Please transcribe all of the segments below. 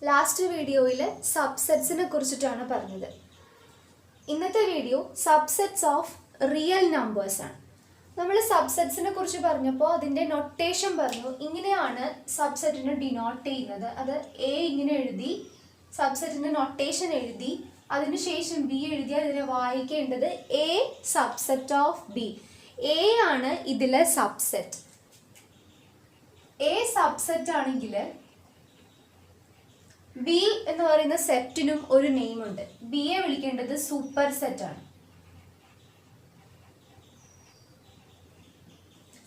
Last വീഡിയോയിൽ സബ്സെറ്റ്സിനെ കുറിച്ചിട്ടാണ് പറഞ്ഞത്. ഇന്നത്തെ video subsets of real numbers ആണ്. നമ്മൾ സബ്സെറ്റ്സിനെ കുറിച്ച് പറഞ്ഞപ്പോൾ അതിൻ്റെ നൊട്ടേഷൻ പറഞ്ഞു. ഇങ്ങനെയാണ് സബ്സെറ്റിനെ ഡിനോട്ട് ചെയ്യുന്നത്. അത് എ ഇങ്ങനെ എഴുതി, സബ്സെറ്റിൻ്റെ നൊട്ടേഷൻ എഴുതി, അതിനുശേഷം ബി എഴുതിയാൽ ഇതിനെ വായിക്കേണ്ടത് A subset of B. A ആണ് ഇതിലെ സബ്സെറ്റ്. എ സബ്സെറ്റ് ആണെങ്കിൽ ബി എന്ന് പറയുന്ന സെറ്റിനും ഒരു നെയിം ഉണ്ട്. ബിയെ വിളിക്കേണ്ടത് സൂപ്പർ സെറ്റ് ആണ്.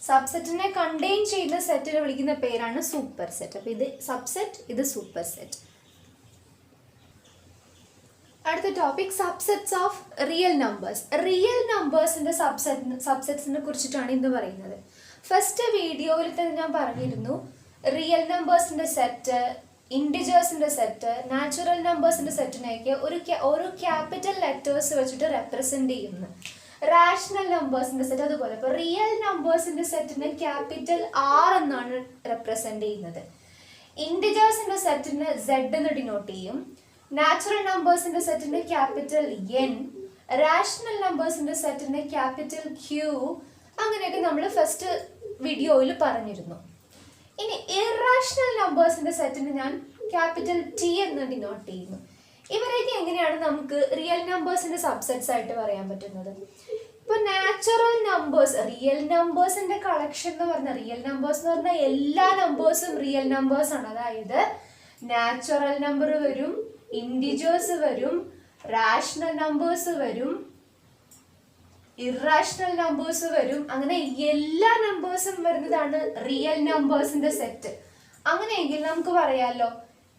സബ്സെറ്റിനെ കണ്ടെയ്ൻ ചെയ്യുന്ന സെറ്റിനെ വിളിക്കുന്ന പേരാണ് സൂപ്പർ സെറ്റ്. അപ്പൊ ഇത് സബ്സെറ്റ്, ഇത് സൂപ്പർ സെറ്റ്. അടുത്ത topic subsets of real numbers. Real നമ്പേഴ്സിന്റെ സബ്സെറ്റ്സിനെ കുറിച്ചിട്ടാണ് ഇന്ന് പറയുന്നത്. ഫസ്റ്റ് വീഡിയോയിൽ തന്നെ ഞാൻ പറഞ്ഞിരുന്നു റിയൽ നമ്പേഴ്സിന്റെ സെറ്റ്, ഇൻഡിജേഴ്സിന്റെ സെറ്റ്, നാച്ചുറൽ നമ്പേഴ്സിന്റെ സെറ്റിനെയൊക്കെ ഒരു ക്യാപിറ്റൽ ലെറ്റേഴ്സ് വെച്ചിട്ട് റെപ്രസെന്റ് ചെയ്യുന്നു. റാഷണൽ നമ്പേഴ്സിന്റെ സെറ്റ് അതുപോലെ. ഇപ്പോൾ റിയൽ നമ്പേഴ്സിന്റെ സെറ്റിനെ ക്യാപിറ്റൽ ആർ എന്നാണ് റെപ്രസെന്റ് ചെയ്യുന്നത്. ഇൻഡിജേഴ്സിന്റെ സെറ്റിന് സെഡ് എന്ന് ഡിനോട്ട് ചെയ്യും. നാച്ചുറൽ നമ്പേഴ്സിന്റെ സെറ്റിന് ക്യാപിറ്റൽ എൻ, റാഷണൽ നമ്പേഴ്സിന്റെ സെറ്റിന് ക്യാപിറ്റൽ ക്യൂ. അങ്ങനെയൊക്കെ നമ്മൾ ഫസ്റ്റ് വീഡിയോയിൽ പറഞ്ഞിരുന്നു. ഇനി ഇറാഷണൽ നമ്പേഴ്സിന്റെ സെറ്റിന് ഞാൻ ക്യാപിറ്റൽ ടി എന്ന് ഡിനോട്ട് ചെയ്യുന്നു. ഇവരൊക്കെ എങ്ങനെയാണ് നമുക്ക് റിയൽ നമ്പേഴ്സിന്റെ സബ്സെറ്റ്സ് ആയിട്ട് പറയാൻ പറ്റുന്നത്? ഇപ്പൊ നാച്ചുറൽ നമ്പേഴ്സ്, റിയൽ നമ്പേഴ്സിന്റെ കളക്ഷൻ എന്ന് പറഞ്ഞാൽ, റിയൽ നമ്പേഴ്സ് എന്ന് പറഞ്ഞാൽ എല്ലാ നമ്പേഴ്സും റിയൽ നമ്പേഴ്സ് ആണ്. അതായത് നാച്ചുറൽ നമ്പർ വരും, ഇൻഡിജേഴ്സ് വരും, റാഷണൽ നമ്പേഴ്സ് വരും, ഇറാഷണൽ നമ്പേഴ്സ് വരും. അങ്ങനെ എല്ലാ നമ്പേഴ്സും വരുന്നതാണ് റിയൽ നമ്പേഴ്സിന്റെ സെറ്റ്. അങ്ങനെയെങ്കിൽ നമുക്ക് പറയാലോ,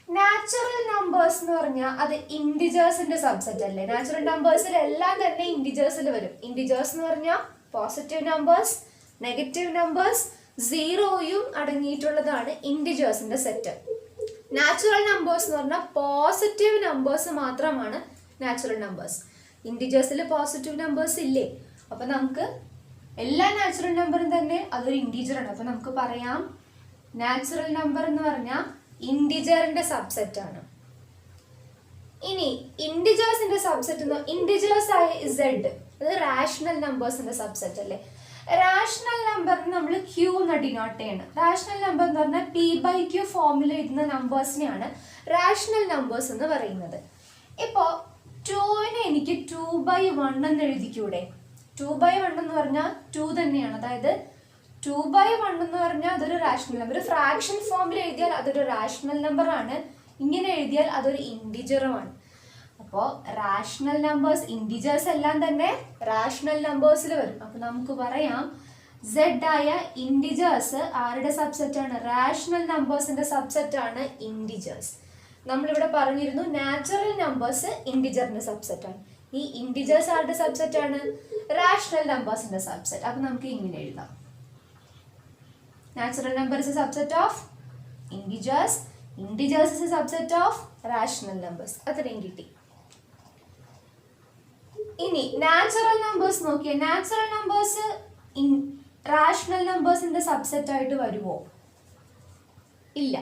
നാച്ചുറൽ നമ്പേഴ്സ് എന്ന് പറഞ്ഞാൽ അത് ഇൻഡിജേഴ്സിന്റെ സബ്സെറ്റ് അല്ലേ? നാച്ചുറൽ നമ്പേഴ്സിൽ എല്ലാം തന്നെ ഇൻഡിജേഴ്സിൽ വരും. ഇൻഡിജേഴ്സ് എന്ന് പറഞ്ഞാൽ പോസിറ്റീവ് നമ്പേഴ്സ്, നെഗറ്റീവ് നമ്പേഴ്സ്, സീറോയും അടങ്ങിയിട്ടുള്ളതാണ് ഇൻഡിജേഴ്സിന്റെ സെറ്റ്. നാച്ചുറൽ നമ്പേഴ്സ് എന്ന് പറഞ്ഞാൽ പോസിറ്റീവ് നമ്പേഴ്സ് മാത്രമാണ് നാച്ചുറൽ നമ്പേഴ്സ്. ഇൻഡിജേഴ്സിൽ പോസിറ്റീവ് നമ്പേഴ്സ് ഇല്ലേ? അപ്പൊ നമുക്ക് എല്ലാ നാച്ചുറൽ നമ്പറും തന്നെ അതൊരു ഇൻഡിജർ ആണ്. അപ്പൊ നമുക്ക് പറയാം നാച്ചുറൽ നമ്പർ എന്ന് പറഞ്ഞാൽ ഇൻഡിജറിന്റെ സബ്സെറ്റ് ആണ്. ഇനി ഇൻഡിജേഴ്സിന്റെ സബ്സെറ്റ്, ഇൻഡിജേഴ്സ് ആയ സെഡ്, അത് റാഷണൽ നമ്പേഴ്സിന്റെ സബ്സെറ്റ് അല്ലേ? റാഷണൽ നമ്പറിന് നമ്മൾ ക്യൂ എന്ന് ഡിനോട്ട് ചെയ്യണം. റാഷണൽ നമ്പർ എന്ന് പറഞ്ഞാൽ P/Q ഫോമിൽ എഴുതുന്ന നമ്പേഴ്സിനെയാണ് റാഷണൽ നമ്പേഴ്സ് എന്ന് പറയുന്നത്. ഇപ്പോൾ 2നെ എനിക്ക് 2/1 എന്ന് എഴുതിക്കൂടെ? 2/1 എന്ന് പറഞ്ഞാൽ 2 തന്നെയാണ്. അതായത് 2/1 എന്ന് പറഞ്ഞാൽ അതൊരു റാഷണൽ നമ്പർ. ഫ്രാക്ഷൻ ഫോമിൽ എഴുതിയാൽ അതൊരു റാഷണൽ നമ്പർ ആണ്. ഇങ്ങനെ എഴുതിയാൽ അതൊരു ഇൻഡിജറുമാണ്. അപ്പോൾ റാഷണൽ നമ്പേഴ്സ്, ഇൻഡിജേഴ്സ് എല്ലാം തന്നെ റാഷണൽ നമ്പേഴ്സിൽ വരും. അപ്പൊ നമുക്ക് പറയാം സെഡ് ആയ ഇൻഡിജേഴ്സ് ആരുടെ സബ്സെറ്റ് ആണ്? റാഷണൽ നമ്പേഴ്സിന്റെ സബ്സെറ്റ് ആണ് ഇൻഡിജേഴ്സ്. നമ്മളിവിടെ പറഞ്ഞിരുന്നു നാച്ചുറൽ നമ്പേഴ്സ് ഇൻഡിജറിന്റെ സബ്സെറ്റ് ആണ്. ഈ ഇൻഡിജേഴ്സ് ആരുടെ സബ്സെറ്റ് ആണ്? റാഷണൽ നമ്പേഴ്സിന്റെ സബ്സെറ്റ്. അപ്പൊ നമുക്ക് ഇങ്ങനെ എഴുതാം, natural number is a subset of integers, integers is a subset of rational numbers. അത്രയും കിട്ടി. ഇനി നാച്ചുറൽ നമ്പേഴ്സ് നോക്കിയാൽ നാച്ചുറൽ നമ്പേഴ്സ് റാഷണൽ നമ്പേഴ്സിന്റെ സബ്സെറ്റ് ആയിട്ട് വരുമോ? ഇല്ല.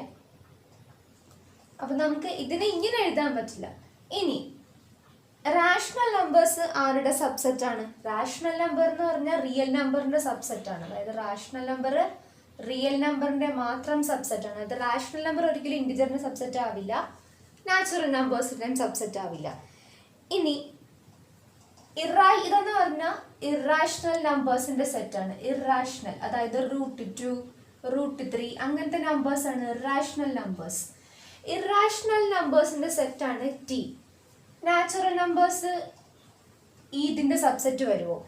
അപ്പൊ നമുക്ക് ഇതിനെ ഇങ്ങനെ എഴുതാൻ പറ്റില്ല. ഇനി റാഷണൽ നമ്പേഴ്സ് ആരുടെ സബ്സെറ്റ് ആണ്? റാഷണൽ നമ്പർ എന്ന് പറഞ്ഞാൽ റിയൽ നമ്പറിന്റെ സബ്സെറ്റ് ആണ്. അതായത് റാഷണൽ നമ്പർ റിയൽ നമ്പറിന്റെ മാത്രം സബ്സെറ്റ് ആണ്. അത് റാഷണൽ നമ്പർ ഒരിക്കലും ഇൻഡിജറിന്റെ സബ്സെറ്റ് ആവില്ല, നാച്ചുറൽ നമ്പേഴ്സിന്റെയും സബ്സെറ്റ് ആവില്ല. ഇനി ഇതെന്ന് പറഞ്ഞാൽ ഇറാഷണൽ നമ്പേഴ്സിന്റെ സെറ്റ് ആണ്. ഇറാഷണൽ, അതായത് √2, √3 അങ്ങനത്തെ നമ്പേഴ്സ് ആണ് ഇറാഷണൽ നമ്പേഴ്സ്. ഇറാഷണൽ നമ്പേഴ്സിന്റെ സെറ്റ് ആണ് ടി. നാച്ചുറൽ നമ്പേഴ്സ് ഇതിന്റെ സബ്സെറ്റ് വരുമോ?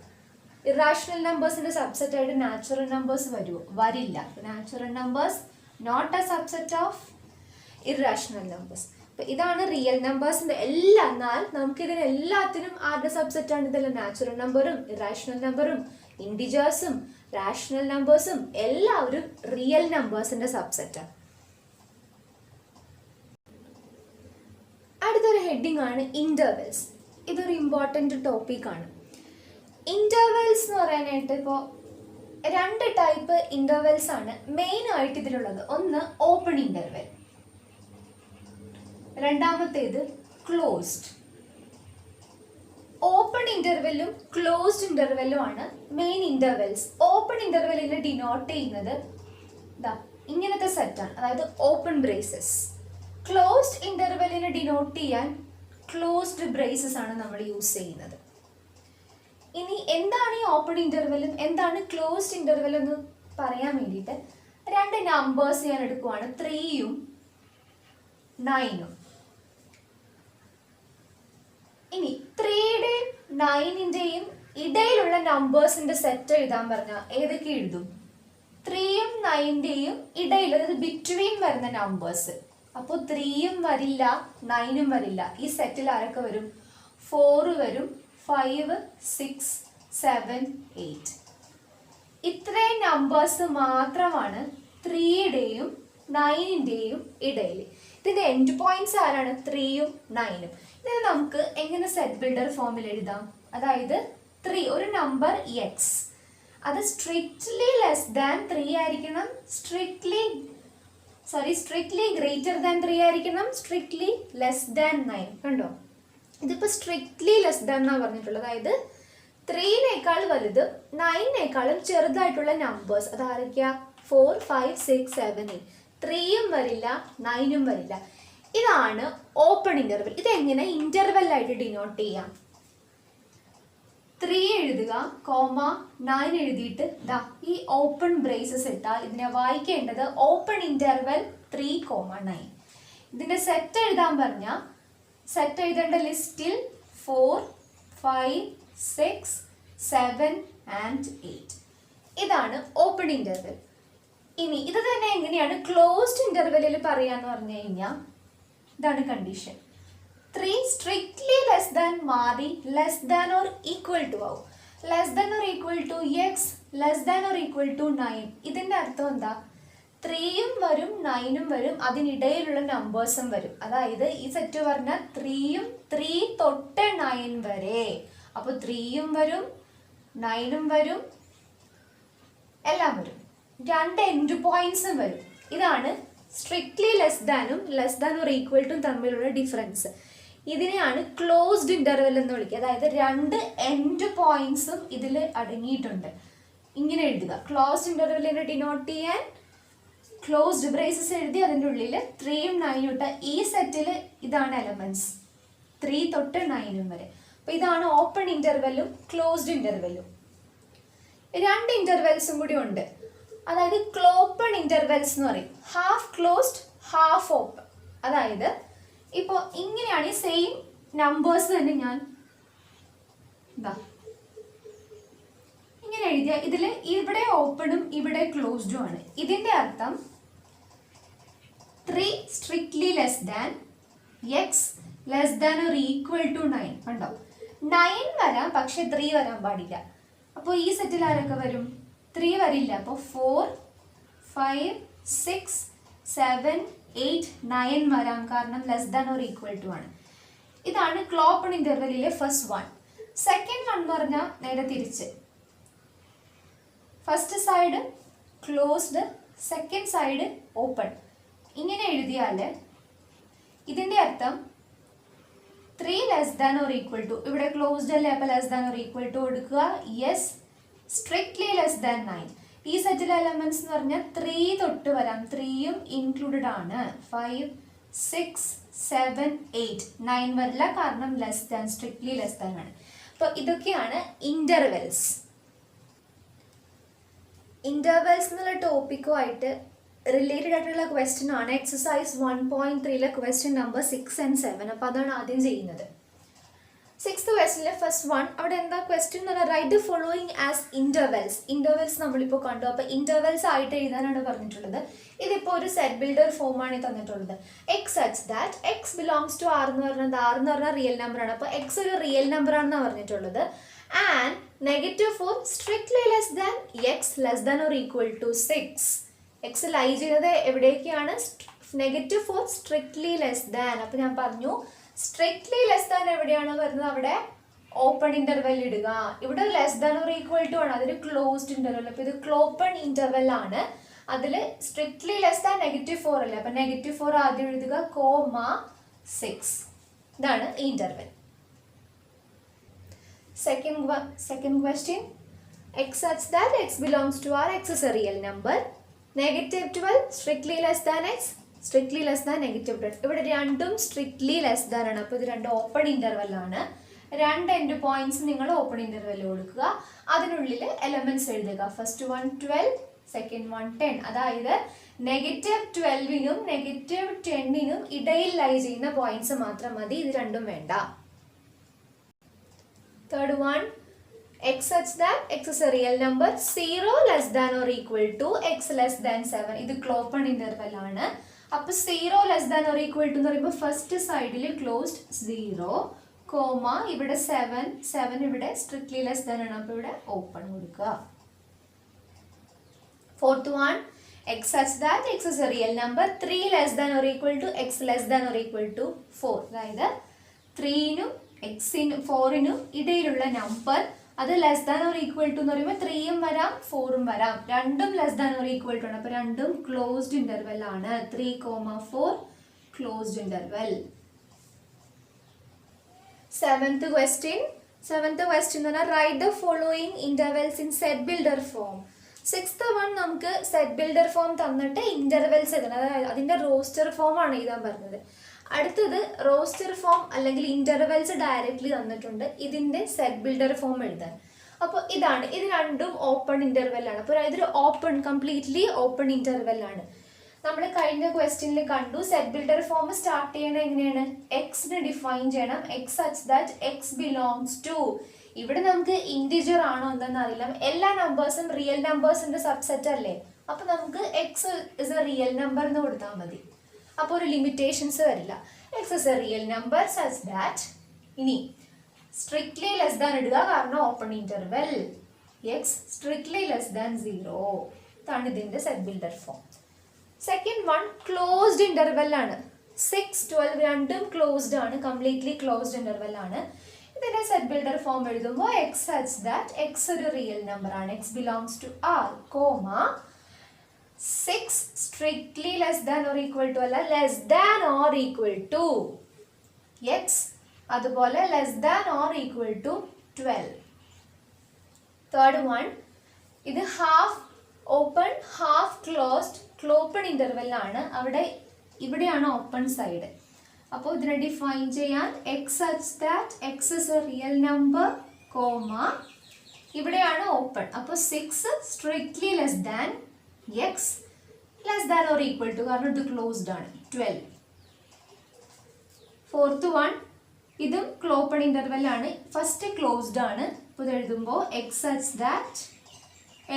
ഇറാഷണൽ നമ്പേഴ്സിന്റെ സബ്സെറ്റ് ആയിട്ട് നാച്ചുറൽ നമ്പേഴ്സ് വരുമോ? വരില്ല. Natural numbers not a subset of irrational numbers. അപ്പൊ ഇതാണ് റിയൽ നമ്പേഴ്സിന്റെ എല്ലാം. എന്നാൽ നമുക്ക് ഇതിനെല്ലാത്തിനും ആരുടെ സബ്സെറ്റ് ആണ്? ഇതെല്ലാം നാച്ചുറൽ നമ്പറും ഇറാഷണൽ നമ്പറും ഇൻഡിജേഴ്സും റാഷണൽ നമ്പേഴ്സും എല്ലാവരും റിയൽ നമ്പേഴ്സിന്റെ സബ്സെറ്റാണ്. അടുത്തൊരു ഹെഡിങ് ആണ് ഇന്റർവെൽസ്. ഇതൊരു ഇമ്പോർട്ടൻറ്റ് ടോപ്പിക്കാണ്. ഇന്റർവെൽസ് എന്ന് പറയാനായിട്ട് ഇപ്പോൾ 2 ടൈപ്പ് ഇന്റർവെൽസ് ആണ് മെയിൻ ആയിട്ട് ഇതിലുള്ളത്. ഒന്ന് ഓപ്പൺ ഇന്റർവെൽ, രണ്ടാമത്തേത് ക്ലോസ്ഡ്. ഓപ്പൺ ഇന്റർവെല്ലും ക്ലോസ്ഡ് ഇന്റർവെല്ലും ആണ് മെയിൻ ഇന്റർവെൽസ്. ഓപ്പൺ ഇന്റർവെല്ലിനെ ഡിനോട്ട് ചെയ്യുന്നത് ഇങ്ങനത്തെ സെറ്റാണ്, അതായത് ഓപ്പൺ ബ്രേസസ്. ക്ലോസ്ഡ് ഇന്റർവെല്ലിനെ ഡിനോട്ട് ചെയ്യാൻ ക്ലോസ്ഡ് ബ്രേസസ് ആണ് നമ്മൾ യൂസ് ചെയ്യുന്നത്. ഇനി എന്താണ് ഈ ഓപ്പൺ ഇന്റർവെല്ലും എന്താണ് ക്ലോസ്ഡ് ഇന്റർവെൽ എന്ന് പറയാൻ വേണ്ടിയിട്ട് രണ്ട് നമ്പേഴ്സ് ഞാൻ എടുക്കുവാണ്, 3ഉം 9ഉം. ഇനി 3യുടെയും 9ന്റെയും ഇടയിലുള്ള നമ്പേഴ്സിന്റെ സെറ്റ് എഴുതാൻ പറഞ്ഞാൽ ഏതൊക്കെ എഴുതും? 3യും 9ന്റെയും ഇടയിൽ, അതായത് ബിറ്റ്വീൻ വരുന്ന നമ്പേഴ്സ്. അപ്പോൾ 3യും വരില്ല 9ഉം വരില്ല. ഈ സെറ്റിൽ ആരൊക്കെ വരും? 4 വരും, 5, 6, 7, 8. ഇത്രയും നമ്പേഴ്സ് മാത്രമാണ് 3യുടെയും 9ന്റെയും ഇടയിൽ. ഇതിന്റെ എൻഡ് പോയിന്റ്സ് ആരാണ്? 3യും 9ഉം. ഇതിനെ നമുക്ക് എങ്ങനെ സെറ്റ് ബിൽഡർ ഫോമിൽ എഴുതാം? അതായത് 3 ഒരു നമ്പർ x, അത് സ്ട്രിക്ട്ലി ലെസ് ദാൻ 3 ആയിരിക്കണം, സ്ട്രിക്ട്ലി ഗ്രേറ്റർ ദാൻ 3 ആയിരിക്കണം, സ്ട്രിക്ട്ലി ലെസ് ദാൻ 9. കണ്ടോ, ഇതിപ്പോൾ സ്ട്രിക്ട്ലി ലെസ് ദാൻ എന്നാണ് പറഞ്ഞിട്ടുള്ളത്. അതായത് 3നേക്കാൾ വലുത് 9നേക്കാളും ചെറുതായിട്ടുള്ള നമ്പേഴ്സ് അതാരൊക്കെയാ? 4, 5, 6, 7, 8. 3യും വരില്ല 9ഉം വരില്ല. ഇതാണ് ഓപ്പൺ ഇന്റർവെൽ. ഇതെങ്ങനെ ഇന്റർവെൽ ആയിട്ട് ഡിനോട്ട് ചെയ്യാം? 3 എഴുതുക, 9 എഴുതിയിട്ട് ഈ ഓപ്പൺ ബ്രേസസ് ഇട്ടാൽ ഇതിനെ വായിക്കേണ്ടത് ഓപ്പൺ ഇന്റർവെൽ 3, 9. ഇതിന്റെ സെറ്റ് എഴുതാൻ പറഞ്ഞാൽ സെറ്റ് എഴുതേണ്ട ലിസ്റ്റിൽ 4, 5, 6, 7 and 8. ഇതാണ് ഓപ്പൺ ഇന്റർവെൽ. ഇനി ഇത് തന്നെ എങ്ങനെയാണ് ക്ലോസ്ഡ് ഇന്റർവെല്ലിൽ പറയാന്ന് പറഞ്ഞു കഴിഞ്ഞാൽ ഇതാണ് കണ്ടീഷൻ. 3 സ്ട്രിക്ട്ലി ലെസ് ദാൻ മാറി less than or equal to ആവും. Less than or equal to x, less than or equal to 9. ഇതിന്റെ അർത്ഥം എന്താ? 3യും വരും 9ഉം വരും, അതിനിടയിലുള്ള നമ്പേഴ്സും വരും. അതായത് ഈ സെറ്റ് പറഞ്ഞാൽ 3യും 3 തൊട്ട് 9 വരെ. അപ്പോൾ 3യും വരും 9ഉം വരും, എല്ലാം വരും. രണ്ട് എൻഡ് പോയിന്റ്സും വരും. ഇതാണ് സ്ട്രിക്ട്ലി ലെസ് ദാനും less than or equal to തമ്മിലുള്ള ഡിഫറൻസ്. ഇതിനെയാണ് ക്ലോസ്ഡ് ഇന്റർവെൽ എന്ന് വിളിക്കുക. അതായത് രണ്ട് എൻഡ് പോയിന്റ്സും ഇതിൽ അടങ്ങിയിട്ടുണ്ട്. ഇങ്ങനെ എഴുതുക. ക്ലോസ്ഡ് ഇന്റർവെല്ലിനെ ഡിനോട്ട് ചെയ്യാൻ ക്ലോസ്ഡ് ബ്രേസസ് എഴുതി അതിൻ്റെ ഉള്ളിൽ 3യും 9ഉം ഇട്ട ഈ സെറ്റിൽ ഇതാണ് എലമെന്റ്സ്, 3 തൊട്ട് 9ഉം വരെ. അപ്പോൾ ഇതാണ് ഓപ്പൺ ഇന്റർവെല്ലും ക്ലോസ്ഡ് ഇന്റർവെല്ലും. രണ്ട് ഇന്റർവെൽസും കൂടി ഉണ്ട്, അതായത് ക്ലോപ്പൺ ഇന്റർവെൽസ് എന്ന് പറയും. Half closed, half open. അതായത് ഇപ്പോൾ ഇങ്ങനെയാണ് ഈ സെയിം നമ്പേഴ്സ് തന്നെ ഞാൻ ഇങ്ങനെ എഴുതിയ ഇതിൽ ഇവിടെ ഓപ്പണും ഇവിടെ ക്ലോസ്ഡും ആണ്. ഇതിന്റെ അർത്ഥം 3 strictly less than x less than or equal to 9. കണ്ടോ, 9 വരാം പക്ഷെ 3 വരാൻ പാടില്ല. അപ്പോൾ ഈ സെറ്റിൽ ആരൊക്കെ വരും? 3 വരില്ല. അപ്പോൾ 4, 5, 6, 7, 8, 9 വരാം, കാരണം less than or equal to ആണ്. ഇതാണ് ക്ലോപ്പൺ ഇന്റർവെല്ലിലെ ഫസ്റ്റ് വൺ. സെക്കൻഡ് വൺ എന്ന് പറഞ്ഞാൽ നേരെ തിരിച്ച്. First side closed, second side open. ഇങ്ങനെ എഴുതിയാൽ ഇതിൻ്റെ അർത്ഥം 3 less than or equal to, ഇവിടെ ക്ലോസ്ഡ് അല്ലേ, അപ്പോൾ less than or equal to കൊടുക്കുക. Yes, strictly less than 9. ഈ സെറ്റിലെ എലമെന്റ്സ് എന്ന് പറഞ്ഞാൽ 3 തൊട്ട് വരാം, 3യും ഇൻക്ലൂഡഡ് ആണ്. 5, 6, 7, 8, 9 വരില്ല, കാരണം less than, strictly less than ആണ്. അപ്പോൾ ഇതൊക്കെയാണ് ഇന്റർവെൽസ്. ഇന്റർവെൽസ് എന്നുള്ള ടോപ്പിക്കുമായിട്ട് റിലേറ്റഡ് ആയിട്ടുള്ള ക്വസ്റ്റ്യൻ ആണ് എക്സസൈസ് 1.3 ക്വസ്റ്റ്യൻ നമ്പർ 6 and 7. അപ്പോൾ അതാണ് ആദ്യം ചെയ്യുന്നത്. 6th ക്വസ്റ്റ്യനിലെ ഫസ്റ്റ് വൺ, അവിടെ എന്താ ക്വസ്റ്റ്യൻ എന്ന് പറഞ്ഞാൽ write the following as intervals. Intervals നമ്മളിപ്പോൾ കണ്ടു. അപ്പോൾ ഇന്റർവെൽസ് ആയിട്ട് എഴുതാനാണ് പറഞ്ഞിട്ടുള്ളത്. ഇതിപ്പോൾ ഒരു സെറ്റ് ബിൽഡർ ഫോമാണ് തന്നിട്ടുള്ളത്. X such that x belongs to R എന്ന് പറഞ്ഞത്, ആർ എന്ന് പറഞ്ഞാൽ റിയൽ നമ്പർ ആണ്. അപ്പോൾ എക്സ് ഒരു റിയൽ നമ്പർ ആണെന്നാണ് പറഞ്ഞിട്ടുള്ളത്. And -4 strictly less than x less than or equal to 6. X lie ചെയ്യുന്നത് എവിടേക്കാണ്? -4 സ്ട്രിക്ട്ലി ലെസ് ദാൻ. അപ്പോൾ ഞാൻ പറഞ്ഞു സ്ട്രിക്ട്ലി ലെസ് ദാൻ എവിടെയാണ് വരുന്നത്? അവിടെ ഓപ്പൺ ഇന്റർവെൽ ഇടുക. ഇവിടെ less than or equal to ആണ്, അതൊരു ക്ലോസ്ഡ് ഇന്റർവെൽ. അപ്പോൾ ഇത് ക്ലോപ്പൺ ഇന്റർവെൽ ആണ്. അതിൽ സ്ട്രിക്ട്ലി ലെസ് ദാൻ -4 അല്ലേ, അപ്പോൾ -4 ആദ്യം എഴുതുക, കോമ 6. ഇതാണ് ഈ interval. Second question. X such that x belongs to R, x is a real number. -12 strictly less than x, strictly less than -12. ഇവിടെ രണ്ടും സ്ട്രിക്ട്ലി ലെസ് ദാൻ ആണ്. അപ്പോൾ ഇത് രണ്ട് ഓപ്പൺ ഇന്റർവെൽ ആണ്. രണ്ട് എൻഡ് പോയിന്റ്സ് നിങ്ങൾ ഓപ്പൺ ഇന്റർവെൽ കൊടുക്കുക. അതിനുള്ളിൽ എലമെന്റ്സ് എഴുതുക. First one 12, second one 10. അതായത് -12നും -10നും ഇടയിൽ ലൈ ചെയ്യുന്ന പോയിന്റ്സ് മാത്രം മതി. ഇത് രണ്ടും വേണ്ട. Third one, x such that x is a real number 0 less than or equal to x less than 7. ഇത് ഓപ്പൺ ഇന്റർവെൽ ആണ്. അപ്പോൾ 0 less than or equal to എന്ന് പറയുമ്പോൾ ഫസ്റ്റ് സൈഡിൽ ക്ലോസ്ഡ് 0, കോമ ഇവിടെ 7 ഇവിടെ സ്ട്രിക്ട്ലി ലെസ് ദാൻ ആണ്. അപ്പോൾ ഇവിടെ ഓപ്പൺ കൊടുക്കുക. Fourth one, x such that x is a real number 3 less than or equal to x less than or equal to 4. അതായത് 3നും എക്സിനും 4നും ഇടയിലുള്ള നമ്പർ അത് less than or equal to എന്ന് പറയുമ്പോൾ 3ഉം വരാം 4ഉം വരാം. രണ്ടും less than or equal to ആണ്. അപ്പോൾ രണ്ടും ക്ലോസ്ഡ് ഇന്റർവെൽ ആണ്. 3,4 ക്ലോസ്ഡ് ഇന്റർവെൽ. Seventh question എന്ന് പറഞ്ഞാൽ write the following intervals in set builder form. Sixth one നമുക്ക് സെറ്റ് ബിൽഡർ ഫോം തന്നിട്ട് ഇന്റർവെൽസ് എഴുതണം. അതായത് അതിന്റെ റോസ്റ്റർ ഫോം ആണ് എഴുതാൻ പറഞ്ഞത്. അടുത്തത് റോസ്റ്റർ ഫോം അല്ലെങ്കിൽ ഇന്റർവെൽസ് ഡയറക്റ്റ്ലി തന്നിട്ടുണ്ട്. ഇതിന്റെ സെറ്റ് ബിൽഡർ ഫോം എഴുതാൻ. അപ്പോൾ ഇതാണ്, ഇത് രണ്ടും ഓപ്പൺ ഇന്റർവെൽ ആണ്. അപ്പോൾ ഇതൊരു കംപ്ലീറ്റ്ലി ഓപ്പൺ ഇന്റർവെൽ ആണ്. നമ്മൾ കഴിഞ്ഞ ക്വസ്റ്റ്യനിൽ കണ്ടു സെറ്റ് ബിൽഡർ ഫോം സ്റ്റാർട്ട് ചെയ്യണം എങ്ങനെയാണ്, എക്സിനെ ഡിഫൈൻ ചെയ്യണം. X such that x belongs to, ഇവിടെ നമുക്ക് ഇന്റിജർ ആണോ എന്താണെന്ന് അറിയില്ല. എല്ലാ നമ്പേഴ്സും റിയൽ നമ്പേഴ്സിന്റെ സബ്സെറ്റ് അല്ലേ. അപ്പൊ നമുക്ക് X is a real number എന്ന് കൊടുത്താൽ മതി. അപ്പോൾ ഒരു ലിമിറ്റേഷൻസ് വരില്ല. X is a real number such that, ഇനി സ്ട്രിക്ട്ലി ലെസ് ദാൻ ഇടുക കാരണം open interval. X strictly less than 0. ഇതാണ് ഇതിന്റെ set builder form. Second one closed interval ആണ്. 6, 12 രണ്ടും ക്ലോസ്ഡ് ആണ്, കംപ്ലീറ്റ്ലി ക്ലോസ്ഡ് ഇന്റർവെൽ ആണ്. ഇതിന്റെ സെറ്റ് ബിൽഡർ ഫോം എഴുതുമ്പോൾ എക്സ് സച്ച് ദാറ്റ് എക്സ് ഒരു റിയൽ നമ്പർ ആണ്, x belongs to R, comma 6 strictly less than or equal to അല്ല, less than or equal to x, അതുപോലെ less than or equal to 12. Third one, ഇത് half open half closed clopen interval ആണ്. ഇവിടെയാണ് open side. അപ്പോൾ ഇതിനെ define ചെയ്യാൻ x such that x is a real number, comma ഇവിടെയാണ് open. അപ്പോൾ 6 strictly less than x less than or equal to, കാരണം ഇത് ക്ലോസ്ഡ് ആണ്, 12. ഫോർത്ത് വൺ, ഇതും ക്ലോപ്പൺ ഇന്റർവെൽ ആണ്, ഫസ്റ്റ് ക്ലോസ്ഡ് ആണ്. അപ്പോൾ ഇത് എഴുതുമ്പോൾ x such that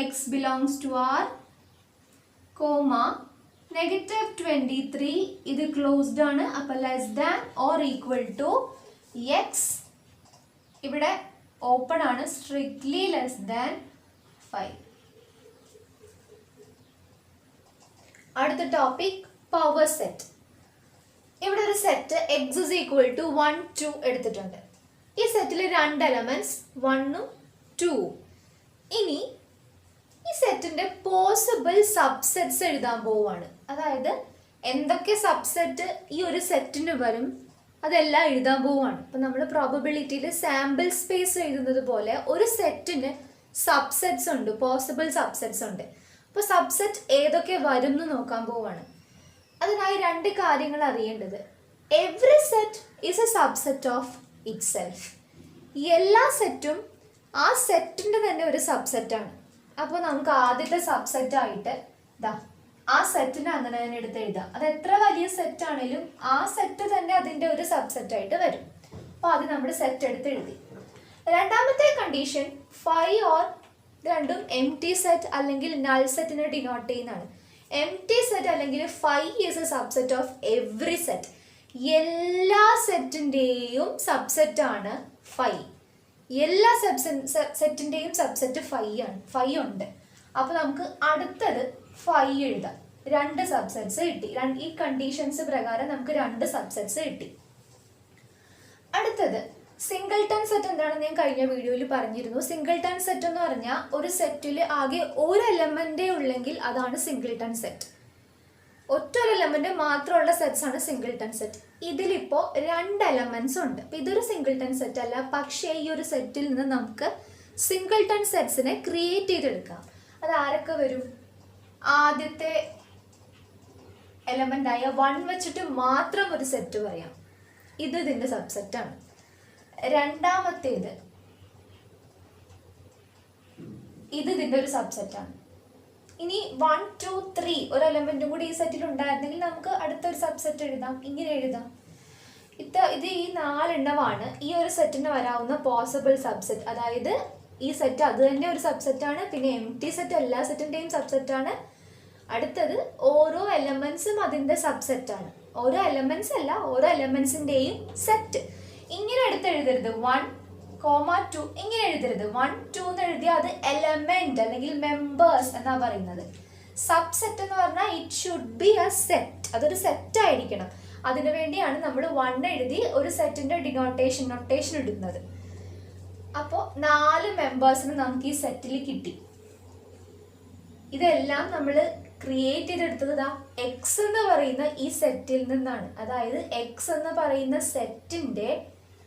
x belongs to R, comma -23 ഇത് ക്ലോസ്ഡ് ആണ്. അപ്പോൾ less than or equal to x, ഇവിടെ ഓപ്പൺ ആണ്, സ്ട്രിക്ട്ലി ലെസ് ദാൻ 5. അടുത്ത ടോപ്പിക് പവർ സെറ്റ്. ഇവിടെ ഒരു set x is equal to 1, 2 എടുത്തിട്ടുണ്ട്. ഈ സെറ്റിൽ 2 എലമെന്റ്സ് 1ഉം 2ഉം. ഇനി ഈ സെറ്റിന്റെ പോസിബിൾ സബ്സെറ്റ്സ് എഴുതാൻ പോവാണ്. അതായത് എന്തൊക്കെ സബ്സെറ്റ് ഈ ഒരു സെറ്റിന് വരും അതെല്ലാം എഴുതാൻ പോവാണ്. ഇപ്പം നമ്മൾ പ്രോബബിലിറ്റിയിൽ സാമ്പിൾ സ്പേസ് എഴുതുന്നത് പോലെ ഒരു സെറ്റിന് സബ്സെറ്റ്സ് ഉണ്ട്, പോസിബിൾ സബ്സെറ്റ്സ് ഉണ്ട്. അപ്പോൾ സബ്സെറ്റ് ഏതൊക്കെ വരും എന്ന് നോക്കാൻ പോവാണ്. അതിനായി 2 കാര്യങ്ങൾ അറിയേണ്ടത്. Every set is A subset of it self. എല്ലാ സെറ്റും ആ സെറ്റിൻ്റെ തന്നെ ഒരു സബ്സെറ്റാണ്. അപ്പോൾ നമുക്ക് ആദ്യത്തെ സബ്സെറ്റ് ആയിട്ട് ആ സെറ്റിനെ അങ്ങനെ തന്നെ എടുത്ത് എഴുതാം. അത് എത്ര വലിയ സെറ്റ് ആണെങ്കിലും ആ സെറ്റ് തന്നെ അതിൻ്റെ ഒരു സബ്സെറ്റ് ആയിട്ട് വരും. അപ്പോൾ അത് നമ്മുടെ സെറ്റ് എടുത്ത് എഴുതി. രണ്ടാമത്തെ കണ്ടീഷൻ 5 ഓർ രണ്ടും എം ടി സെറ്റ് അല്ലെങ്കിൽ നൾ സെറ്റിനെ ഡിനോട്ട് ചെയ്യുന്നതാണ്. എം ടി സെറ്റ് അല്ലെങ്കിൽ 5 is A subset of every set. എല്ലാ സെറ്റിൻ്റെയും സബ്സെറ്റ് ആണ് 5. എല്ലാ സെറ്റിൻ്റെയും സബ്സെറ്റ് 5 ആണ്, 5 ഉണ്ട്. അപ്പോൾ നമുക്ക് അടുത്തത് 5 എഴുതാം. 2 സബ്സെറ്റ്സ് കിട്ടി. ഈ കണ്ടീഷൻസ് പ്രകാരം നമുക്ക് 2 സബ്സെറ്റ്സ് കിട്ടി. അടുത്തത് സിംഗിൾട്ടൺ സെറ്റ് എന്താണെന്ന് ഞാൻ കഴിഞ്ഞ വീഡിയോയിൽ പറഞ്ഞിരുന്നു. സിംഗിൾട്ടൺ സെറ്റ് എന്ന് പറഞ്ഞാൽ ഒരു സെറ്റിൽ ആകെ ഒരു എലമെന്റേ ഉള്ളെങ്കിൽ അതാണ് സിംഗിൾട്ടൺ സെറ്റ്. ഒറ്റ എലമെന്റ് മാത്രമുള്ള സെറ്റ്സ് ആണ് സിംഗിൾട്ടൺ സെറ്റ്. ഇതിലിപ്പോൾ 2 എലമെന്റ്സ് ഉണ്ട്. അപ്പം ഇതൊരു സിംഗിൾട്ടൺ സെറ്റ് അല്ല, പക്ഷേ ഈ ഒരു സെറ്റിൽ നിന്ന് നമുക്ക് സിംഗിൾട്ടൺ സെറ്റ്സിനെ ക്രിയേറ്റ് ചെയ്തെടുക്കാം. അത് ആരൊക്കെ വരും? ആദ്യത്തെ എലമെന്റ് ആയ 1 വെച്ചിട്ട് മാത്രം ഒരു സെറ്റ് പറയാം, ഇത് ഇതിന്റെ സബ്സെറ്റാണ്. രണ്ടാമത്തേത് ഇത് ഇതിന്റെ ഒരു സബ്സെറ്റാണ്. ഇനി 1, 2, 3 ഒരു എലമെന്റും കൂടി ഈ സെറ്റിൽ ഉണ്ടായിരുന്നെങ്കിൽ നമുക്ക് അടുത്തൊരു സബ്സെറ്റ് എഴുതാം. ഇങ്ങനെ എഴുതാം. ഇത് ഈ 4 എണ്ണമാണ് ഈ ഒരു സെറ്റിന് വരാവുന്ന പോസിബിൾ സബ്സെറ്റ്. അതായത് ഈ സെറ്റ് അത് തന്നെ ഒരു സബ്സെറ്റാണ്. പിന്നെ എംപ്റ്റി സെറ്റ് എല്ലാ സെറ്റിന്റെയും സബ്സെറ്റാണ്. അടുത്തത് ഓരോ എലമെന്റ്സും അതിന്റെ സബ്സെറ്റാണ്. ഓരോ എലമെന്റ്സ് അല്ല, ഓരോ എലമെന്റ്സിന്റെയും സെറ്റ്. ഇങ്ങനെ എടുത്ത് എഴുതരുത് 1, 2 ഇങ്ങനെ എഴുതരുത്. 1, 2 എന്ന് എഴുതിയാൽ അത് എലമെന്റ് അല്ലെങ്കിൽ മെമ്പേഴ്സ് എന്നാ പറയുന്നത്. സബ്സെറ്റ് എന്ന് പറഞ്ഞാൽ it should be A set, അതൊരു സെറ്റ് ആയിരിക്കണം. അതിനു വേണ്ടിയാണ് നമ്മൾ 1 എഴുതി ഒരു സെറ്റിന്റെ നൊട്ടേഷൻ ഇടുന്നത്. അപ്പോൾ 4 മെമ്പേഴ്സിന് നമുക്ക് ഈ സെറ്റിൽ കിട്ടി. ഇതെല്ലാം നമ്മൾ ക്രിയേറ്റ് ചെയ്തെടുത്തത് എക്സ് എന്ന് പറയുന്ന ഈ സെറ്റിൽ നിന്നാണ്. അതായത് എക്സ് എന്ന് പറയുന്ന സെറ്റിന്റെ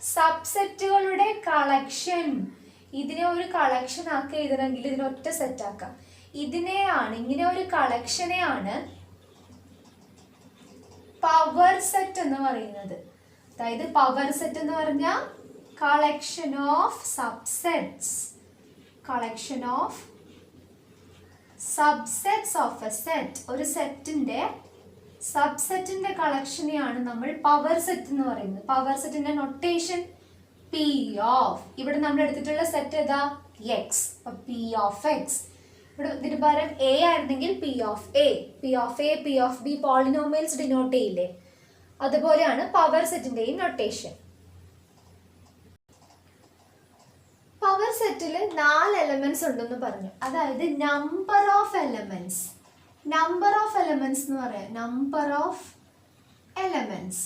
സബ്സെറ്റുകളുടെ കളക്ഷൻ. ഇതിനെ ഒരു കളക്ഷൻ ആക്കി എഴുതണമെങ്കിൽ ഇതിനൊറ്റ സെറ്റ് ആക്കാം. ഇങ്ങനെ ഒരു കളക്ഷനെയാണ് പവർ സെറ്റ് എന്ന് പറയുന്നത്. അതായത് പവർ സെറ്റ് എന്ന് പറഞ്ഞാൽ collection of subsets, collection of subsets of A set. ഒരു സെറ്റിന്റെ സബ്സെറ്റിന്റെ കളക്ഷനെയാണ് നമ്മൾ പവർ സെറ്റ് എന്ന് പറയുന്നത്. പവർ സെറ്റിന്റെ നൊട്ടേഷൻ പി ഓഫ്. ഇവിടെ നമ്മൾ എടുത്തിട്ടുള്ള സെറ്റ് ഏതാ? എക്സ്. P of X. ഇവിടെ ഇതിന് പകരം എ ആയിരുന്നെങ്കിൽ P of A, P of A, P of B polynomials denote ചെയ്യില്ലേ? അതുപോലെയാണ് പവർ സെറ്റിന്റെയും നൊട്ടേഷൻ. പവർ സെറ്റിൽ 4 എലമെന്റ്സ് ഉണ്ടെന്ന് പറഞ്ഞു. അതായത് number of elements. Number of elements എന്ന് പറയാം, നമ്പർ ഓഫ് എലമെന്റ്സ്.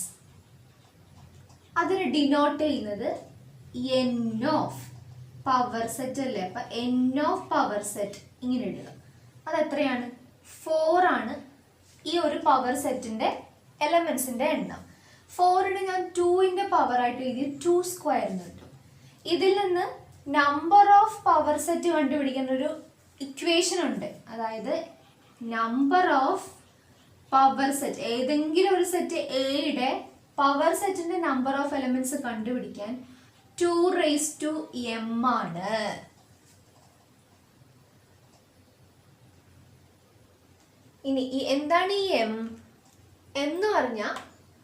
അതിന് ഡിനോട്ട് ചെയ്യുന്നത് എൻ ഓഫ്. പവർ സെറ്റ് അല്ലേ, അപ്പൊ എൻ ഓഫ് പവർ സെറ്റ് ഇങ്ങനെ എഴുതുക. അത് എത്രയാണ്? 4 ആണ് ഈ ഒരു പവർ സെറ്റിന്റെ എലമെന്റ്സിന്റെ എണ്ണം. 4ന് ഞാൻ 2ന്റെ പവർ ആയിട്ട് എഴുതി 2 സ്ക്വയർ എന്ന് കിട്ടും. ഇതിൽ നിന്ന് നമ്പർ ഓഫ് പവർ സെറ്റ് കണ്ടുപിടിക്കുന്ന ഒരു ഇക്വേഷൻ ഉണ്ട്. അതായത് നമ്പർ ഓഫ് പവർ സെറ്റ്, ഏതെങ്കിലും ഒരു സെറ്റ് എയുടെ പവർ സെറ്റിന്റെ നമ്പർ ഓഫ് എലമെന്റ്സ് കണ്ടുപിടിക്കാൻ 2m ആണ്. ഇനി എന്താണ് ഈ എം എന്ന് പറഞ്ഞാൽ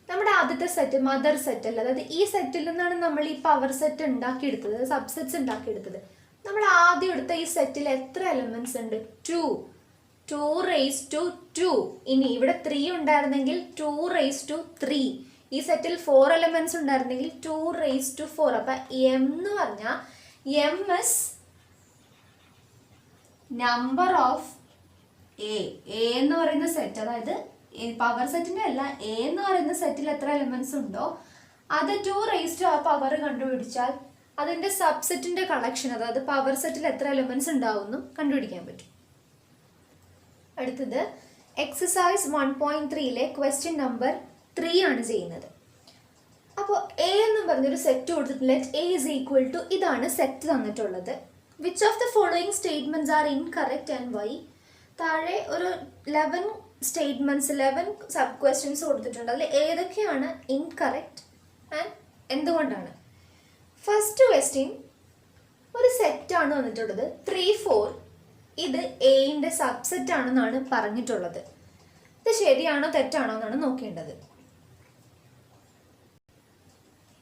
നമ്മുടെ ആദ്യത്തെ സെറ്റ് മദർ സെറ്റ് അല്ല. അതായത് ഈ സെറ്റിൽ നിന്നാണ് നമ്മൾ ഈ പവർ സെറ്റ് ഉണ്ടാക്കിയെടുത്തത്, സബ്സെറ്റ്സ് ഉണ്ടാക്കിയെടുത്തത്. നമ്മൾ ആദ്യം എടുത്ത ഈ സെറ്റിൽ എത്ര എലമെന്റ്സ് ഉണ്ട്? 2. ഇനി ഇവിടെ 3 ഉണ്ടായിരുന്നെങ്കിൽ 2 ഈ സെറ്റിൽ 4 എലമെന്റ്സ് ഉണ്ടായിരുന്നെങ്കിൽ 2 അപ്പൊ എം എന്ന് പറഞ്ഞാൽ M is number of A എന്ന് പറയുന്ന സെറ്റ്. അതായത് പവർ സെറ്റിന്റെ അല്ല, എ എന്ന് പറയുന്ന സെറ്റിൽ എത്ര എലമെന്റ്സ് ഉണ്ടോ അത് 2 ആ പവർ കണ്ടുപിടിച്ചാൽ അതിന്റെ സബ്സെറ്റിന്റെ കളക്ഷൻ, അതായത് പവർ സെറ്റിൽ എത്ര എലമെന്റ്സ് ഉണ്ടാവും കണ്ടുപിടിക്കാൻ പറ്റും. അടുത്തത് എക്സസൈസ് 1.3ലെ ക്വസ്റ്റ്യൻ നമ്പർ 3 ആണ് ചെയ്യുന്നത്. അപ്പോൾ എ എന്ന് പറഞ്ഞൊരു സെറ്റ് കൊടുത്തിട്ടുള്ള എ ഇസ് ഈക്വൽ ടു, ഇതാണ് സെറ്റ് തന്നിട്ടുള്ളത്. Which of the following statements are incorrect and why? താഴെ ഒരു 11 സ്റ്റേറ്റ്മെന്റ്സ് 11 സബ് ക്വസ്റ്റ്യൻസ് കൊടുത്തിട്ടുണ്ട്. അതിൽ ഏതൊക്കെയാണ് ഇൻകറക്റ്റ് ആൻഡ് എന്തുകൊണ്ടാണ്? ഫസ്റ്റ് ക്വസ്റ്റ്യൻ, ഒരു സെറ്റാണ് വന്നിട്ടുള്ളത് 3, 4. ഇത് എന്റെ സബ്സെറ്റ് ആണെന്നാണ് പറഞ്ഞിട്ടുള്ളത്. ഇത് ശരിയാണോ തെറ്റാണോ എന്നാണ് നോക്കേണ്ടത്.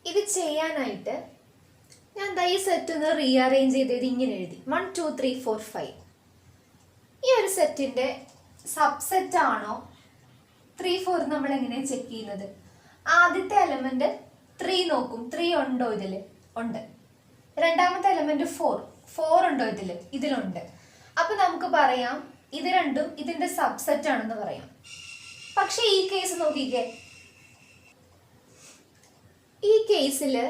ഇത് ചെയ്യാനായിട്ട് ഞാൻ ഈ സെറ്റ് ഒന്ന് റീഅറേഞ്ച് ചെയ്തത് ഇങ്ങനെ എഴുതി 1, 2, 3, 4, 5. ഈ ഒരു സെറ്റിന്റെ സബ്സെറ്റ് ആണോ 3, 4 നമ്മൾ എങ്ങനെയാണ് ചെക്ക് ചെയ്യുന്നത്? ആദ്യത്തെ എലമെന്റ് 3 നോക്കും, 3 ഉണ്ടോ ഇതില്? ഉണ്ട്. രണ്ടാമത്തെ എലമെന്റ് 4 ഉണ്ടോ ഇതിലുണ്ട്. അപ്പൊ നമുക്ക് പറയാം ഇത് രണ്ടും ഇതിന്റെ സബ്സെറ്റ് ആണെന്ന് പറയാം. പക്ഷെ ഈ കേസ് നോക്കിക്കേ, ഈ കേസില്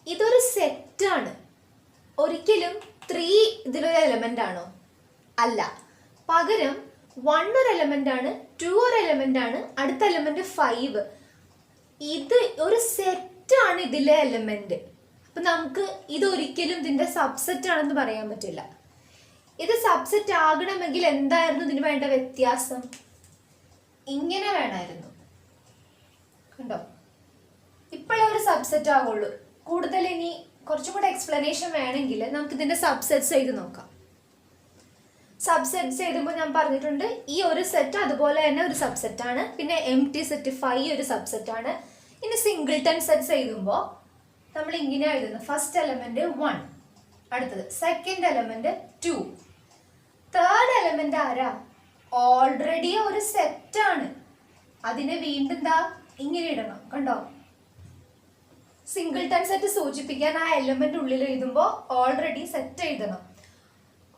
ഇതൊരു സെറ്റാണ്. ഒരിക്കലും 3 ഇതിലൊരു എലമെന്റ് ആണോ? അല്ല. പകരം 1 ഒരു എലമെന്റ് ആണ്, 2 ഒരു എലമെന്റ് ആണ്, അടുത്ത എലമെന്റ് 5. ഇത് ഒരു സെറ്റാണ് ഇതിലെ എലമെന്റ്. അപ്പൊ നമുക്ക് ഇതൊരിക്കലും ഇതിന്റെ സബ്സെറ്റ് ആണെന്ന് പറയാൻ പറ്റില്ല. ഇത് സബ്സെറ്റ് ആകണമെങ്കിൽ എന്തായിരുന്നു ഇതിന് വേണ്ട വ്യത്യാസം? ഇങ്ങനെ വേണമായിരുന്നു. കണ്ടോ, ഇപ്പോഴേ ഒരു സബ്സെറ്റ് ആവുള്ളൂ. കൂടുതൽ ഇനി കുറച്ചും കൂടെ എക്സ്പ്ലനേഷൻ വേണമെങ്കിൽ നമുക്ക് ഇതിന്റെ സബ്സെറ്റ്സ് ചെയ്ത് നോക്കാം. സബ്സെറ്റ്സ് എഴുതുമ്പോൾ ഞാൻ പറഞ്ഞിട്ടുണ്ട്, ഈ ഒരു സെറ്റ് അതുപോലെ തന്നെ ഒരു സബ്സെറ്റ് ആണ്. പിന്നെ എം ടി സെറ്റ് 5 ഒരു സബ്സെറ്റ് ആണ്. ഇനി സിംഗിൾട്ടൺ സെറ്റ്സ് എഴുതുമ്പോൾ നമ്മൾ ഇങ്ങനെ എഴുതുന്നത്, ഫസ്റ്റ് എലമെന്റ് 1, അടുത്തത് സെക്കൻഡ് എലമെന്റ് 2, തേർഡ് എലമെന്റ് ആരാ? ഓൾറെഡി ഒരു സെറ്റ് ആണ്. അതിനെ വീണ്ടും ഇങ്ങനെ ഇടണം. കണ്ടോ, സിംഗിൾട്ടൺ സെറ്റ് സൂചിപ്പിക്കാൻ ആ എലമെന്റ് ഉള്ളിൽ എഴുതുമ്പോൾ ഓൾറെഡി സെറ്റ് എഴുതണം.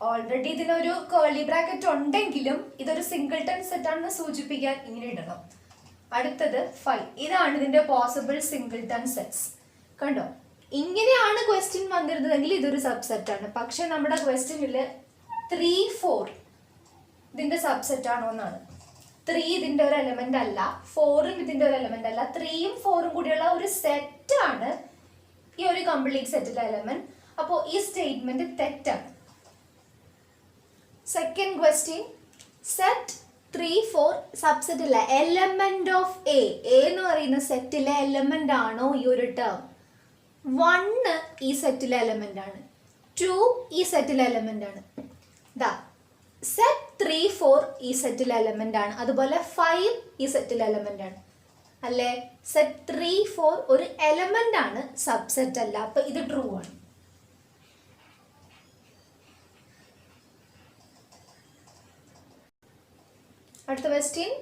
ഓൾറെഡി ഇതിനൊരു കേർലി ബ്രാക്കറ്റ് ഉണ്ടെങ്കിലും ഇതൊരു സിംഗിൾട്ടൺ സെറ്റ് ആണെന്ന് സൂചിപ്പിക്കാൻ ഇങ്ങനെ ഇടണം. അടുത്തത് 5. ഇതാണ് ഇതിന്റെ പോസിബിൾ സിംഗിൾട്ടൺ സെറ്റ്സ്. കണ്ടോ, ഇങ്ങനെയാണ് ക്വസ്റ്റ്യൻ വന്നിരുന്നതെങ്കിൽ ഇതൊരു സബ്സെറ്റ് ആണ്. പക്ഷെ നമ്മുടെ ക്വസ്റ്റ്യനിൽ 3, 4 ഇതിന്റെ സബ്സെറ്റ് ആണോ എന്നാണ്. 3 ഇതിന്റെ ഒരു എലമെന്റ് അല്ല, 4ഉം ഇതിന്റെ ഒരു എലമെന്റ് അല്ല. 3ഉം 4ഉം കൂടിയുള്ള ഒരു സെറ്റ് ആണ് ഈ ഒരു കംപ്ലീറ്റ് സെറ്റിലെ എലമെന്റ്. അപ്പോൾ ഈ സ്റ്റേറ്റ്മെന്റ് തെറ്റാണ്. സെക്കൻഡ് ക്വസ്റ്റ്യൻ, സെറ്റ് 3, 4 സബ്സെറ്റ് അല്ല, എലമെന്റ് ഓഫ് എ എന്ന് പറയുന്ന സെറ്റിലെ എലമെന്റ് ആണോ ഈ ഒരു ടേം? 1 ഈ സെറ്റിലെ എലമെന്റ് ആണ്, 2 ഈ സെറ്റിലെ എലമെന്റ് ആണ്. സെറ്റ് 3, 4 ഈ സെറ്റിലെ എലമെന്റ് ആണ്, അതുപോലെ 5 ഈ സെറ്റിലെ എലമെന്റ് ആണ് അല്ലേ? സെറ്റ് 3, 4 ഒരു എലമെന്റ് ആണ്, സബ്സെറ്റ് അല്ല. അപ്പൊ ഇത് ട്രൂ ആണ്. അടുത്ത question,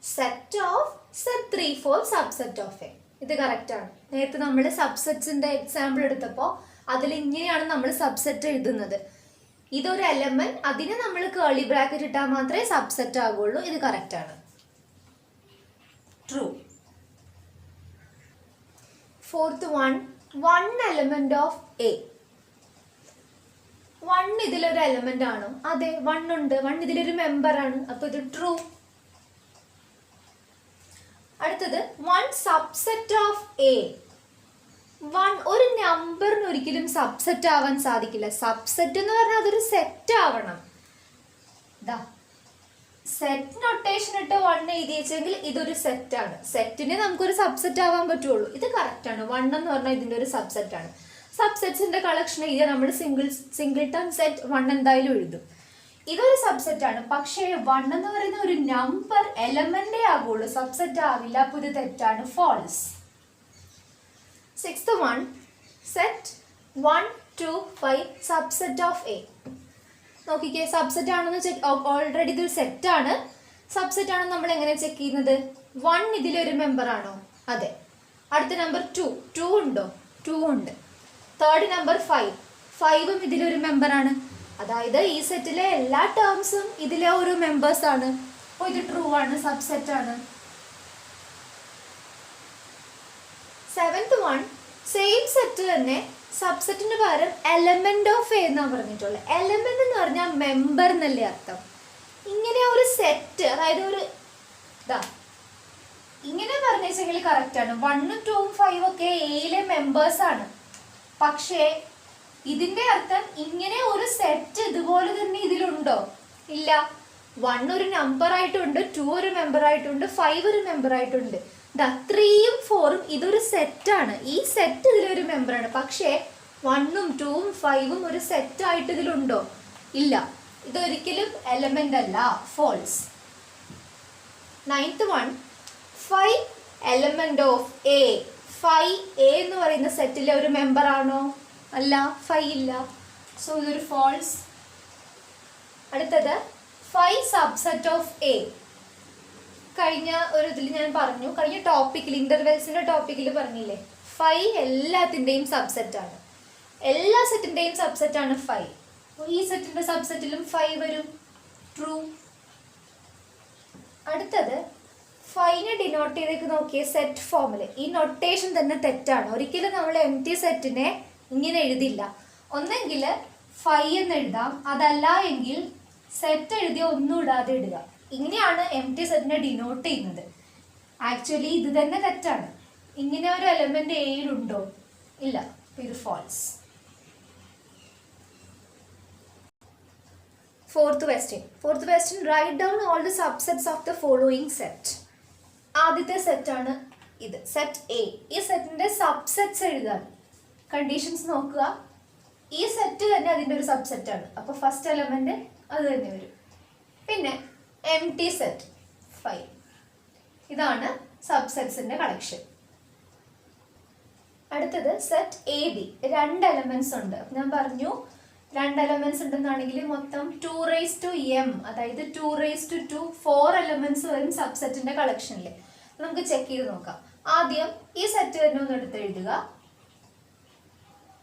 set of set 3, 4 subset of A. ഇത് കറക്റ്റ് ആണ്. നേരത്തെ നമ്മൾ സബ്സെറ്റ്സിന്റെ എക്സാമ്പിൾ എടുത്തപ്പോൾ അതിൽ ഇങ്ങനെയാണ് നമ്മൾ സബ്സെറ്റ് എഴുതുന്നത്. ഇതൊരു എലമെന്റ്, അതിന് നമ്മൾ കേർലി ബ്രാക്കറ്റ് ഇട്ടാൽ മാത്രമേ സബ്സെറ്റ് ആകുള്ളൂ. ഇത് കറക്റ്റ് ആണ്, true. Fourth one element of A. 1 ഇതിലൊരു എലമെന്റ് ആണോ? അതെ, 1 ഉണ്ട്. 1 ഇതിലൊരു മെമ്പർ ആണ്. അപ്പൊ ഇത് ട്രൂ. അടുത്തത് 1 സബ്സെറ്റ് ഓഫ് എ. 1 ഒരു നമ്പറിന് ഒരിക്കലും സബ്സെറ്റ് ആവാൻ സാധിക്കില്ല. സബ്സെറ്റ് എന്ന് പറഞ്ഞാൽ അതൊരു സെറ്റ് ആവണം. സെറ്റ് നൊട്ടേഷൻ ഇട്ട് 1 എഴുതി വെച്ചെങ്കിൽ ഇതൊരു സെറ്റ് ആണ്. സെറ്റിന് നമുക്കൊരു സബ്സെറ്റ് ആവാൻ പറ്റുള്ളൂ. ഇത് കറക്റ്റ് ആണ്. 1 എന്ന് പറഞ്ഞാൽ ഇതിന്റെ ഒരു സബ്സെറ്റ് ആണ്. സബ്സെറ്റ്സിന്റെ കളക്ഷൻ എഴുതിയാൽ നമ്മൾ സിംഗിൾട്ടൺ സെറ്റ് 1 എന്തായാലും എഴുതും. ഇതൊരു സബ്സെറ്റ് ആണ്. പക്ഷേ 1 എന്ന് പറയുന്ന ഒരു നമ്പർ എലമെന്റേ ആകുള്ളൂ, സബ്സെറ്റ് ആവില്ല. അപ്പൊ ഇത് തെറ്റാണ്, false. Sixth set 1, 2, 5 subset of A. നോക്കിക്കേ, സബ്സെറ്റ് ആണെന്ന് ഓൾറെഡി ഇതൊരു സെറ്റ് ആണ്. സബ്സെറ്റ് ആണെന്ന് നമ്മൾ എങ്ങനെ ചെക്ക് ചെയ്യുന്നത്? 1 ഇതിലൊരു മെമ്പർ ആണോ? അതെ. അടുത്ത നമ്പർ 2 ഉണ്ടോ? 2 ഉണ്ട്. തേർഡ് നമ്പർ 5ഉം ഇതിലൊരു മെമ്പർ ആണ്. അതായത് ഈ സെറ്റിലെ എല്ലാ ടേംസും ഇതിലെ ഒരു മെമ്പേഴ്സ് ആണ്. അപ്പോൾ ഇത് ട്രൂ ആണ്, സബ്സെറ്റ് ആണ്. സെവൻത് സെയിം സെറ്റ് തന്നെ, സബ്സെറ്റിന് പകരം എലമെന്റ് ഓഫ് എ എന്നാണ് പറഞ്ഞിട്ടുള്ളത്. എലമെന്റ് എന്ന് പറഞ്ഞാൽ മെമ്പർ എന്നല്ലേ അർത്ഥം. ഇങ്ങനെ ഒരു സെറ്റ്, അതായത് ഒരു ഇങ്ങനെ പറഞ്ഞെങ്കിൽ കറക്റ്റ് ആണ്. 1, 2, 5 ഒക്കെ എയിലെ മെമ്പേഴ്സ് ആണ്. പക്ഷേ ഇതിന്റെ അർത്ഥം ഇങ്ങനെ ഒരു സെറ്റ് ഇതുപോലെ തന്നെ ഇതിലുണ്ടോ? ഇല്ല. 1 ഒരു നമ്പർ ആയിട്ടുണ്ട്, 2 ഒരു മെമ്പർ ആയിട്ടുണ്ട്, 5 ഒരു മെമ്പർ ആയിട്ടുണ്ട്. 3ഉം 4ഉം ഇതൊരു സെറ്റാണ്. ഈ സെറ്റ് ഇതിലൊരു മെമ്പറാണ്. പക്ഷേ 1ഉം 2ഉം 5ഉം ഒരു സെറ്റ് ആയിട്ട് ഇതിലുണ്ടോ? ഇല്ല. ഇതൊരിക്കലും എലമെന്റ് അല്ല, false. Ninth 5 element of A. 5 A എന്ന് പറയുന്ന സെറ്റിലെ ഒരു മെമ്പർ ആണോ? അല്ല, 5 ഇല്ല. സോ ഇതൊരു ഫോൾസ്. അടുത്തത് 5 സബ്സെറ്റ് ഓഫ് എ. കഴിഞ്ഞ ഒരു ഇതിൽ ഞാൻ പറഞ്ഞു, കഴിഞ്ഞ ടോപ്പിക്കിൽ ഇന്റർവെൽസിന്റെ ടോപ്പിക്കിൽ പറഞ്ഞില്ലേ, 5 എല്ലാത്തിൻ്റെയും സബ്സെറ്റ് ആണ്. എല്ലാ സെറ്റിന്റെയും സബ്സെറ്റ് ആണ് 5. ഈ സെറ്റിന്റെ സബ്സെറ്റിലും 5 വരും, ട്രൂ. അടുത്തത് 5നെ ഡിനോട്ട് ചെയ്തേക്ക് നോക്കിയ സെറ്റ് ഫോമിൽ. ഈ നൊട്ടേഷൻ തന്നെ തെറ്റാണ്. ഒരിക്കലും നമ്മൾ എം ടി സെറ്റിനെ ഇങ്ങനെ എഴുതില്ല. ഒന്നെങ്കിൽ 5 എന്ന് എഴുതാം, അതല്ല എങ്കിൽ സെറ്റ് എഴുതിയ ഒന്നും ഇടാതെ ഇടുക. ഇങ്ങനെയാണ് എം ടി സെറ്റിനെ ഡിനോട്ട് ചെയ്യുന്നത്. ആക്ച്വലി ഇത് തന്നെ തെറ്റാണ്. ഇങ്ങനെ ഒരു എലമെന്റ് എയിലുണ്ടോ? ഇല്ല. ഇത് false. Fourth question write down all the subsets of the following set. ആദ്യത്തെ സെറ്റാണ് ഇത്, സെറ്റ് എ. ഈ സെറ്റിന്റെ സബ്സെറ്റ്സ് എഴുതാൻ കണ്ടീഷൻസ് നോക്കുക. ഈ സെറ്റ് തന്നെ അതിൻ്റെ ഒരു സബ്സെറ്റ് ആണ്, അപ്പോൾ ഫസ്റ്റ് എലമെന്റ് അത് തന്നെ വരും. പിന്നെ എം ടി സെറ്റ് 5. ഇതാണ് സബ്സെറ്റ്സിന്റെ കളക്ഷൻ. അടുത്തത് സെറ്റ് എ ബി. 2 എലമെന്റ്സ് ഉണ്ട്. ഞാൻ പറഞ്ഞു 2 എലമെന്റ്സ് ഉണ്ടെന്നാണെങ്കിൽ മൊത്തം 2m, അതായത് 2 4 എലമെന്റ്സ് വരും സബ്സെറ്റിന്റെ കളക്ഷനിൽ. നമുക്ക് ചെക്ക് ചെയ്ത് നോക്കാം. ആദ്യം ഈ സെറ്റ് തന്നെ ഒന്ന് എടുത്ത് എഴുതുക.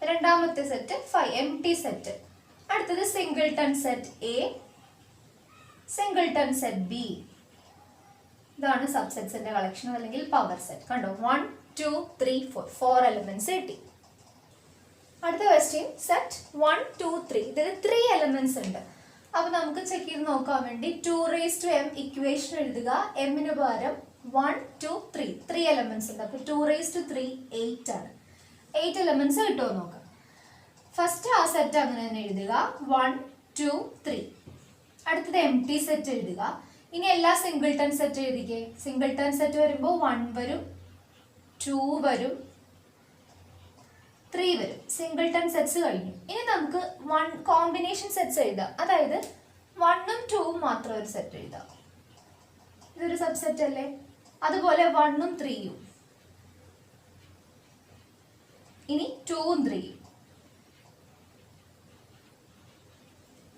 രണ്ടാമത്തെ സെറ്റ് 5 എം ടി സെറ്റ്. അടുത്തത് singleton set A, singleton set B. ഇതാണ് സബ്സെറ്റ്സിന്റെ കളക്ഷൻ അല്ലെങ്കിൽ പവർ സെറ്റ്. കണ്ടോ, 1 2 3 4 എലമെന്റ്സ് കിട്ടി. അടുത്ത ക്വസ്റ്റ്യൻ സെറ്റ് 1 2 3. ഇതിൽ 3 എലമെന്റ്സ് ഉണ്ട്. അപ്പൊ നമുക്ക് ചെക്ക് ചെയ്ത് നോക്കാൻ വേണ്ടി 2m ഇക്വേഷൻ എഴുതുക. എമ്മിന് പകരം 1 2 3 എലമെന്റ്സ് ഉണ്ട്. അപ്പൊ 2 8 ആണ്. 8 എലമെന്റ്സ് കിട്ടുമോ നോക്കാം. ഫസ്റ്റ് ആ സെറ്റ് അങ്ങനെ തന്നെ എഴുതുക, 1 2 3. അടുത്തത് എം ടി സെറ്റ് എഴുതുക. ഇനി എല്ലാ സിംഗിൾട്ടൺ സെറ്റ് എഴുതിക്കേ. സിംഗിൾട്ടൺ സെറ്റ് വരുമ്പോൾ 1 വരും, 2 വരും, 3 വരും. സിംഗിൾട്ടൺ സെറ്റ്സ് കഴിഞ്ഞു. ഇനി നമുക്ക് 1 കോമ്പിനേഷൻ സെറ്റ്സ് എഴുതാം. അതായത് 1ഉം 2ഉം മാത്രം ഒരു സെറ്റ് എഴുതാം. ഇതൊരു സബ്സെറ്റ് അല്ലേ. അതുപോലെ 1ഉം 3ഉം, ഇനി 2ഉം 3ഉം.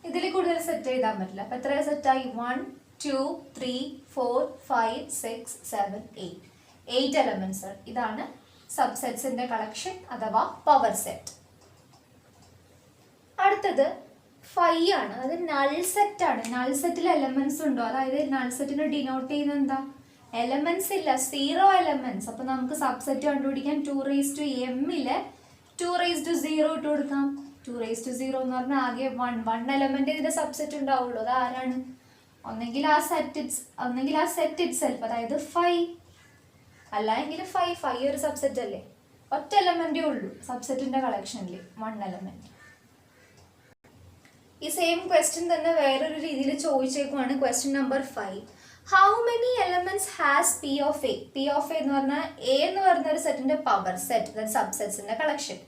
ഇതിൽ കൂടുതൽ സെറ്റ് എഴുതാൻ പറ്റില്ല. അപ്പൊ എത്ര സെറ്റായി? 1 2 3 4 5 6 7 8. 8 എലമെന്റ്സ്. ഇതാണ് സബ്സെറ്റ്സിന്റെ കളക്ഷൻ അഥവാ പവർ സെറ്റ്. അടുത്തത് 5 ആണ്. അത് നൾ സെറ്റ് ആണ്. നൾ സെറ്റിൽ എലമെന്റ്സ് ഉണ്ടോ? അതായത് നൾ സെറ്റിനെ ഡിനോട്ട് ചെയ്യുന്നത് എന്താ? എലമെന്റ്സ് ഇല്ല, 0 എലമെന്റ്സ്. അപ്പൊ നമുക്ക് സബ്സെറ്റ് കണ്ടുപിടിക്കാൻ 2m 2 ഇട്ട് കൊടുക്കാം. 2 എന്ന് പറഞ്ഞാൽ ആകെ 1 എലമെന്റ് ഇതിന്റെ സബ്സെറ്റ് ഉണ്ടാവുള്ളൂ. അത് ആരാണ്? ഒന്നെങ്കിൽ ആ സെറ്റ് ഇറ്റ് സെൽഫ്, അതായത് 5. അല്ല എങ്കിൽ 5 ഒരു സബ്സെറ്റ് അല്ലേ. ഒറ്റ എലമെന്റേ ഉള്ളൂ സബ്സെറ്റിന്റെ കളക്ഷനിൽ, 1 എലമെന്റ്. ഈ സെയിം ക്വസ്റ്റ്യൻ തന്നെ വേറൊരു രീതിയിൽ ചോദിച്ചേക്കുവാണ്. Question number 5. How many elements has P of A? P of A എന്ന് പറഞ്ഞാൽ എ എന്ന് പറഞ്ഞ ഒരു സെറ്റിന്റെ പവർ സെറ്റ്, സബ്സെറ്റ്സിന്റെ collection.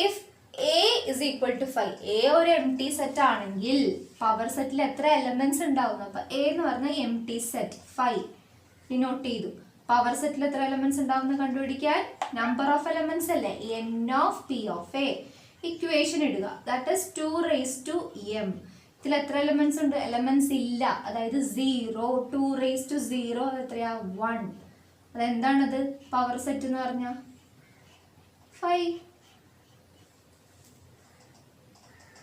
If A is equal to 5. A ഒരു എം ടി സെറ്റ് ആണെങ്കിൽ പവർ സെറ്റിൽ എത്ര എലമെന്റ്സ് ഉണ്ടാവുന്നു? അപ്പൊ A എന്ന് പറഞ്ഞാൽ എം ടി സെറ്റ് 5 ഡിനോട്ട് ചെയ്തു. പവർ സെറ്റിൽ എത്ര എലമെന്റ്സ് ഉണ്ടാവുന്ന കണ്ടുപിടിക്കാൻ നമ്പർ ഓഫ് എലമെന്റ്സ് അല്ലേ, n of p of A. Equation ഇടുക, ദാറ്റ് ഈസ് 2m. ഇതിൽ എത്ര എലമെന്റ്സ് ഉണ്ട്? എലമെന്റ്സ് ഇല്ല, അതായത് 0. 2 എത്രയാ? 1. അതെന്താണത്? പവർ സെറ്റ് എന്ന് പറഞ്ഞാൽ 5.